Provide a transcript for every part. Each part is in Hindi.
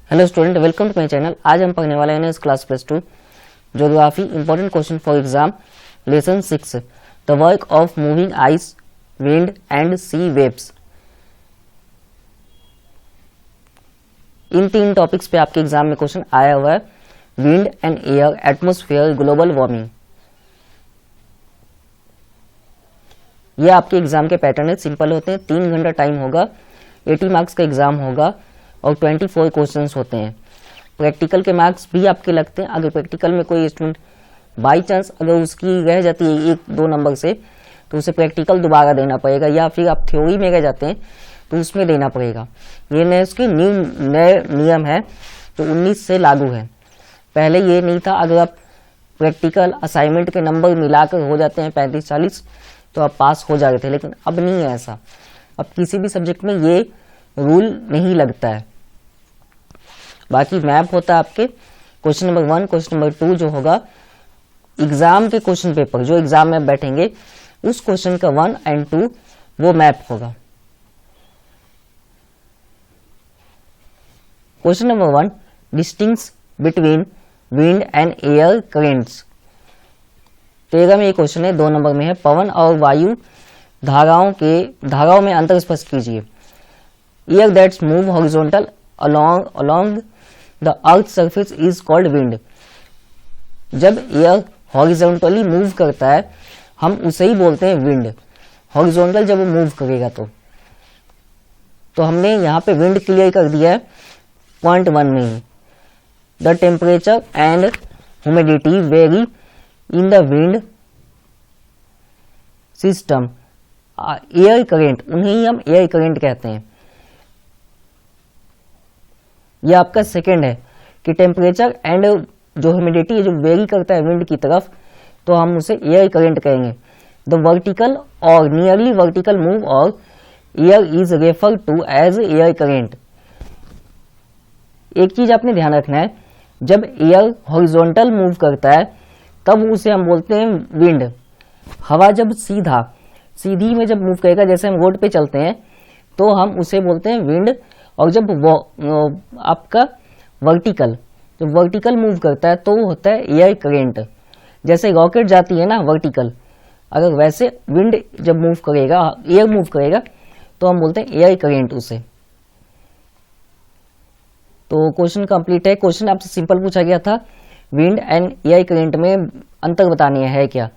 Hello student, welcome to my channel. आज हम पढ़ने वाले हैं class plus 2 geography important question for exam lesson 6 the work of moving ice, wind and sea waves. इन तीन टॉपिक्स पे आपके एग्जाम में क्वेश्चन आया हुआ है। Wind and air, atmosphere, global warming. ये आपके एग्जाम के पैटर्न है, सिंपल होते हैं। 3 घंटा टाइम होगा, 80 मार्क्स का एग्जाम होगा और 24 क्वेश्चंस होते हैं। प्रैक्टिकल के मार्क्स भी आपके लगते हैं। अगर प्रैक्टिकल में कोई स्टूडेंट बाई चांस अगर उसकी रह जाती है 1-2 नंबर से, तो उसे प्रैक्टिकल दोबारा देना पड़ेगा, या फिर आप थ्योरी में रह जाते हैं तो उसमें देना पड़ेगा। ये नए उसके नए नियम है जो 19 से लागू है। पहले ये नहीं था। अगर आप प्रैक्टिकल असाइनमेंट के नंबर मिलाकर हो जाते हैं 35-40 तो आप पास हो जाते थे, लेकिन अब नहीं है ऐसा। अब किसी भी सब्जेक्ट में ये रूल नहीं लगता है। बाकी मैप होता है आपके क्वेश्चन नंबर 1, क्वेश्चन नंबर 2 जो होगा एग्जाम के क्वेश्चन पेपर, जो एग्जाम में बैठेंगे उस क्वेश्चन का 1 और 2 वो मैप होगा। Question number 1, distinguish between wind and air currents. 13 में ये क्वेश्चन है, 2 नंबर में है। पवन और वायु धाराओं में अंतर स्पष्ट कीजिए। Air that's move horizontal along the earth surface is called wind. जब एयर हॉरिजॉन्टली मूव करता है हम उसे ही बोलते हैं विंड। हॉरिजॉन्टल जब वो मूव करेगा तो हमने यहाँ पे विंड क्लियर कर दिया है पॉइंट 1 में ही। The temperature and humidity vary in the wind system. Air current, उन्हें ही हम एयर करेंट कहते हैं। यह आपका सेकेंड है कि टेम्परेचर एंड जो ह्यूमिडिटी जो वेरी करता है विंड की तरफ, तो हम उसे एयर करंट कहेंगे। द वर्टिकल और नियरली वर्टिकल मूव और air is refer to as air current. एक चीज आपने ध्यान रखना है, जब एयर हॉरिजॉन्टल मूव करता है तब उसे हम बोलते हैं विंड। हवा जब सीधी में जब मूव करेगा, जैसे हम रोड पे चलते हैं तो हम उसे बोलते हैं विंड। और जब आपका वर्टिकल मूव करता है तो होता है एयर करेंट। जैसे रॉकेट जाती है ना वर्टिकल, अगर वैसे विंड जब मूव करेगा, एयर मूव करेगा, तो हम बोलते हैं एयर करेंट उसे। तो क्वेश्चन कंप्लीट है। क्वेश्चन आपसे सिंपल पूछा गया था, विंड एंड एयर करेंट में अंतर बतानी है क्या।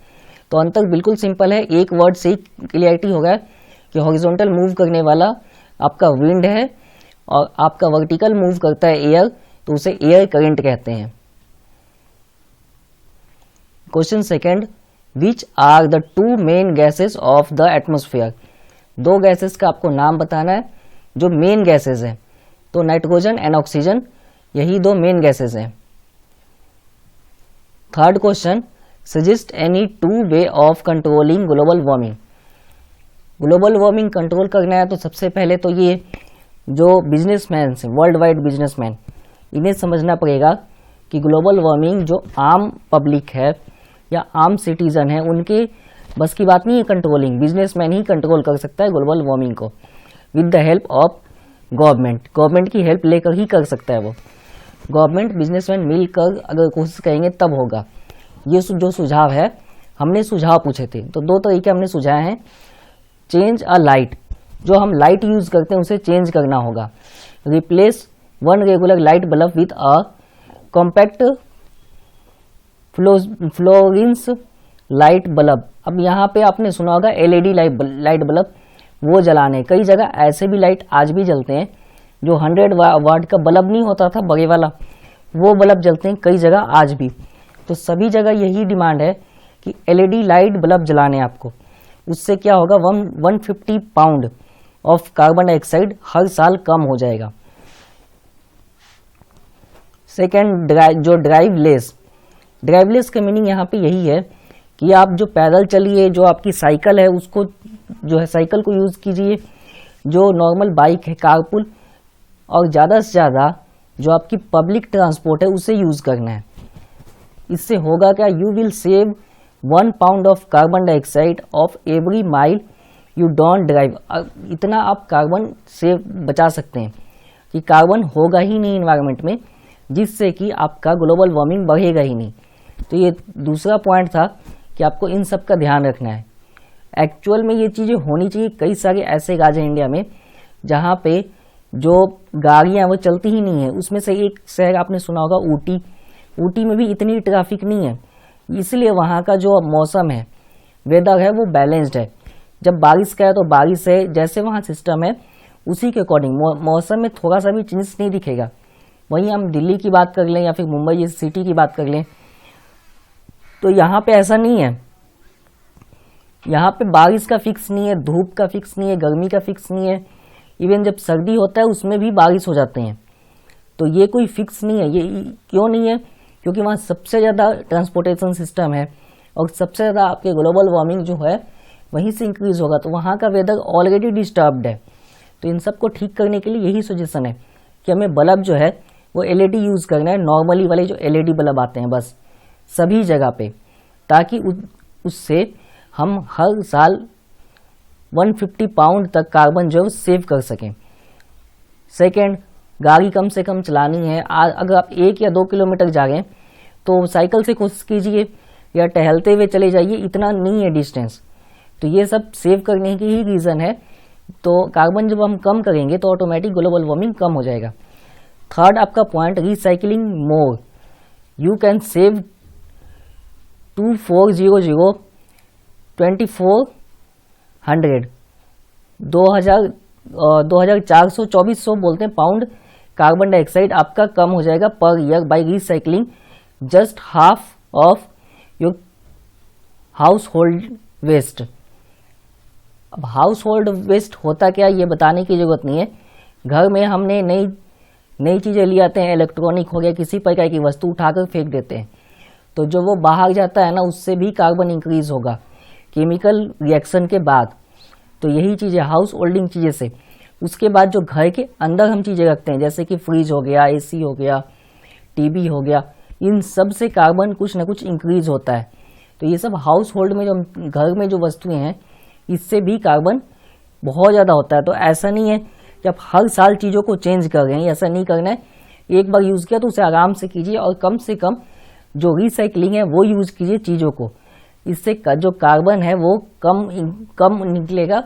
तो अंतर बिल्कुल सिंपल है, एक वर्ड से ही क्लियरिटी होगा कि हॉरिजॉन्टल मूव करने वाला आपका विंड है और आपका वर्टिकल मूव करता है एयर, तो उसे एयर करंट कहते हैं। Question second, which are the 2 main gases of the atmosphere. 2 gases का आपको नाम बताना है जो मेन गैसेस हैं। तो नाइट्रोजन एंड ऑक्सीजन, यही 2 मेन गैसेस हैं। Third question, suggest any 2 way of controlling global warming. Global warming control करना है तो सबसे पहले तो ये जो बिजनेसमैन हैं, वर्ल्ड वाइड बिजनेसमैन, इन्हें समझना पड़ेगा कि ग्लोबल वार्मिंग जो आम पब्लिक है या आम सिटीजन है उनके बस की बात नहीं है कंट्रोलिंग। बिजनेसमैन ही कंट्रोल कर सकता है ग्लोबल वार्मिंग को with the help of government की हेल्प लेकर ही कर सकता है वो। गवर्नमेंट बिजनेसमैन मिलकर अगर कोशिश करेंगे तब होगा। ये जो सुझाव है, हमने सुझाव पूछे थे तो 2 तरीके हमने सुझाए हैं। चेंज अ लाइट, जो हम लाइट यूज करते हैं उसे चेंज करना होगा। Replace 1 regular light bulb with a compact Florence light bulb. अब यहाँ पे आपने सुना होगा एलईडी लाइट बल्ब, वो जलाने। कई जगह ऐसे भी लाइट आज भी जलते हैं जो 100 वाट का बल्ब नहीं होता था बड़े वाला, वो बल्ब जलते हैं कई जगह आज भी। तो सभी जगह यही डिमांड है कि एलईडी लाइट बल्ब जलाने आपको। उससे क्या होगा, 150 पाउंड ऑफ कार्बन डाइऑक्साइड हर साल कम हो जाएगा। सेकेंड, जो ड्राइवलेस का मीनिंग यहाँ पे यही है कि आप जो पैदल चलिए, जो आपकी साइकिल है उसको जो है साइकिल को यूज कीजिए। जो नॉर्मल बाइक है, कारपूल, और ज़्यादा से ज़्यादा जो आपकी पब्लिक ट्रांसपोर्ट है उसे यूज करना है। इससे होगा क्या, you will save 1 pound of carbon dioxide of every mile you don't drive. इतना आप कार्बन से बचा सकते हैं कि कार्बन होगा ही नहीं इन्वायरमेंट में, जिससे कि आपका ग्लोबल वार्मिंग बढ़ेगा ही नहीं। तो ये दूसरा पॉइंट था कि आपको इन सब का ध्यान रखना है। एक्चुअल में ये चीज़ें होनी चाहिए। कई सारे ऐसे राज्य हैं इंडिया में जहाँ पे जो गाड़ियाँ वो चलती ही नहीं है। उसमें से एक शहर आपने सुना होगा ऊटी। ऊटी में भी इतनी ट्रैफिक नहीं है, इसलिए वहाँ का जो मौसम है, वेदर है, वो बैलेंस्ड है। जब बारिश का है तो बारिश है, जैसे वहाँ सिस्टम है उसी के अकॉर्डिंग मौसम में थोड़ा सा भी चेंजेस नहीं दिखेगा। वहीं हम दिल्ली की बात कर लें या फिर मुंबई जैसी सिटी की बात कर लें तो यहाँ पे ऐसा नहीं है। यहाँ पे बारिश का फिक्स नहीं है, धूप का फिक्स नहीं है, गर्मी का फिक्स नहीं है। इवन जब सर्दी होता है उसमें भी बारिश हो जाते हैं। तो ये कोई फिक्स नहीं है। ये क्यों नहीं है? क्योंकि वहाँ सबसे ज़्यादा ट्रांसपोर्टेशन सिस्टम है और सबसे ज़्यादा आपके ग्लोबल वार्मिंग जो है वहीं से इंक्रीज होगा। तो वहाँ का वेदर ऑलरेडी डिस्टर्ब्ड है। तो इन सब को ठीक करने के लिए यही सजेशन है कि हमें बल्ब जो है वो एलईडी यूज़ करना है, नॉर्मली वाले जो एलईडी बल्ब आते हैं बस सभी जगह पे, ताकि उससे हम हर साल 150 पाउंड तक कार्बन जो है सेव कर सकें। सेकेंड, गाड़ी कम से कम चलानी है। अगर आप 1 या 2 किलोमीटर जा रहे हैं तो साइकिल से कोशिश कीजिए या टहलते हुए चले जाइए, इतना नहीं है डिस्टेंस। तो ये सब सेव करने की ही रीज़न है। तो कार्बन जब हम कम करेंगे तो ऑटोमेटिक ग्लोबल वार्मिंग कम हो जाएगा। थर्ड आपका point, recycling more. You can save 2400 2400 बोलते हैं पाउंड कार्बन डाइऑक्साइड आपका कम हो जाएगा पर year by recycling just half of your household waste. अब हाउस होल्ड वेस्ट होता क्या ये बताने की जरूरत नहीं है। घर में हमने नई चीज़ें ले आते हैं, इलेक्ट्रॉनिक हो गया, किसी प्रकार की वस्तु उठाकर फेंक देते हैं, तो जो वो बाहर जाता है ना उससे भी कार्बन इंक्रीज होगा केमिकल रिएक्शन के बाद। तो यही चीज़ें हाउस होल्डिंग चीज़ें से। उसके बाद जो घर के अंदर हम चीज़ें रखते हैं जैसे कि फ्रिज हो गया, एसी हो गया, टीवी हो गया, इन सब से कार्बन कुछ ना कुछ इंक्रीज होता है। तो ये सब हाउस होल्ड में जो घर में जो वस्तुएं हैं इससे भी कार्बन बहुत ज़्यादा होता है। तो ऐसा नहीं है कि आप हर साल चीज़ों को चेंज कर रहे हैं, ऐसा नहीं करना है। एक बार यूज़ किया तो उसे आराम से कीजिए और कम से कम जो रिसाइकलिंग है वो यूज़ कीजिए चीज़ों को। इससे जो कार्बन है वो कम निकलेगा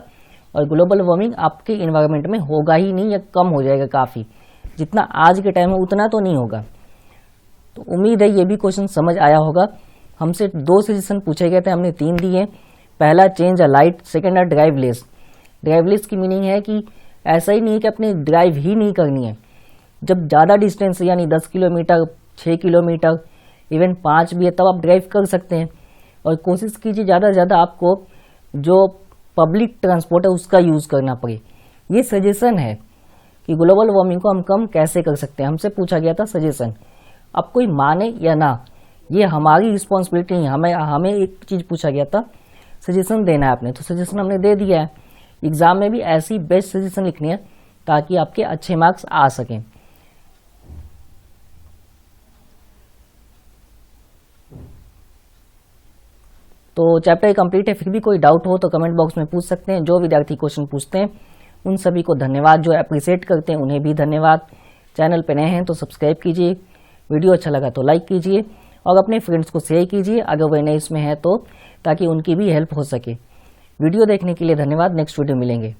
और ग्लोबल वार्मिंग आपके इन्वायरमेंट में होगा ही नहीं या कम हो जाएगा काफ़ी। जितना आज के टाइम में उतना तो नहीं होगा। तो उम्मीद है ये भी क्वेश्चन समझ आया होगा। हमसे 2 सजेशन पूछे गए थे, हमने 3 दिए। पहला, चेंज अ लाइट। सेकेंड है ड्राइव लेस। ड्राइव लेस की मीनिंग है कि ऐसा ही नहीं है कि अपनी ड्राइव ही नहीं करनी है। जब ज़्यादा डिस्टेंस यानी 10 किलोमीटर, 6 किलोमीटर, इवन 5 भी है तब आप ड्राइव कर सकते हैं। और कोशिश कीजिए ज़्यादा से ज़्यादा आपको जो पब्लिक ट्रांसपोर्ट है उसका यूज़ करना पड़े। ये सजेशन है कि ग्लोबल वार्मिंग को हम कम कैसे कर सकते हैं। हमसे पूछा गया था सजेशन। अब कोई माने या ना ये हमारी रिस्पॉन्सिबिलिटी नहीं है। हमें एक चीज़ पूछा गया था, सजेशन देना है आपने, तो सजेशन हमने दे दिया है। एग्ज़ाम में भी ऐसी बेस्ट सजेशन लिखनी है ताकि आपके अच्छे मार्क्स आ सकें। तो चैप्टर कंप्लीट है। फिर भी कोई डाउट हो तो कमेंट बॉक्स में पूछ सकते हैं। जो विद्यार्थी क्वेश्चन पूछते हैं उन सभी को धन्यवाद, जो अप्रिशिएट करते हैं उन्हें भी धन्यवाद। चैनल पे नए हैं तो सब्सक्राइब कीजिए, वीडियो अच्छा लगा तो लाइक कीजिए और अपने फ्रेंड्स को शेयर कीजिए अगर वे नए इसमें हैं तो, ताकि उनकी भी हेल्प हो सके। वीडियो देखने के लिए धन्यवाद। नेक्स्ट वीडियो मिलेंगे।